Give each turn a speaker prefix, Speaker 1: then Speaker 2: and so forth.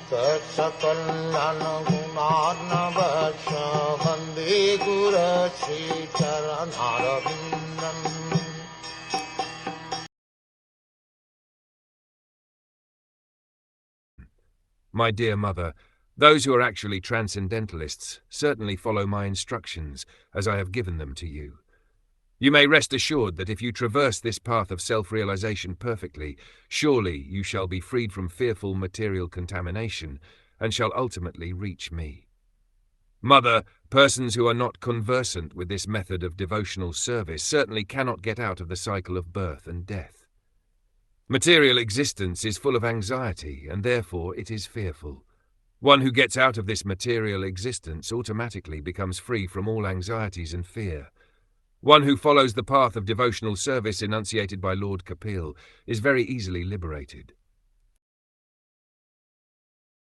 Speaker 1: Saksakallan gunarnavasya Vande Guru Sri Charanarabindam.
Speaker 2: My dear mother, those who are actually transcendentalists certainly follow my instructions as I have given them to you. You may rest assured that if you traverse this path of self-realization perfectly, surely you shall be freed from fearful material contamination and shall ultimately reach me. Mother, persons who are not conversant with this method of devotional service certainly cannot get out of the cycle of birth and death. Material existence is full of anxiety, and therefore it is fearful. One who gets out of this material existence automatically becomes free from all anxieties and fear. One who follows the path of devotional service enunciated by Lord Kapil is very easily liberated.